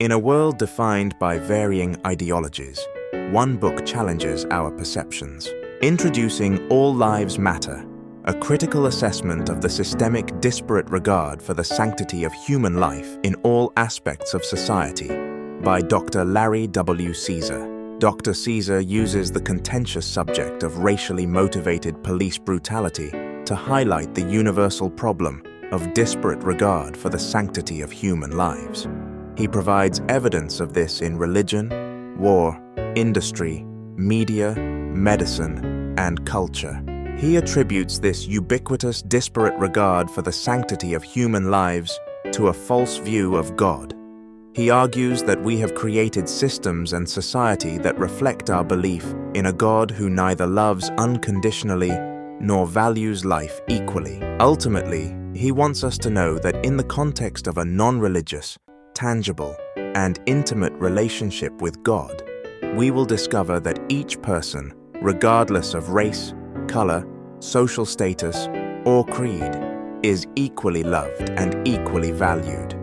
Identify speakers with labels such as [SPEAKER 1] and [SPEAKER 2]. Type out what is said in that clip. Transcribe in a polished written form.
[SPEAKER 1] In a world defined by varying ideologies, one book challenges our perceptions. Introducing All Lives Matter, a critical assessment of the systemic disparate regard for the sanctity of human life in all aspects of society, by Dr. Larry W. Caesar. Dr. Caesar uses the contentious subject of racially motivated police brutality to highlight the universal problem of disparate regard for the sanctity of human lives. He provides evidence of this in religion, war, industry, media, medicine, and culture. He attributes this ubiquitous disparate regard for the sanctity of human lives to a false view of God. He argues that we have created systems and society that reflect our belief in a God who neither loves unconditionally nor values life equally. Ultimately, he wants us to know that in the context of a non-religious, tangible, and intimate relationship with God, we will discover that each person, regardless of race, color, social status, or creed, is equally loved and equally valued.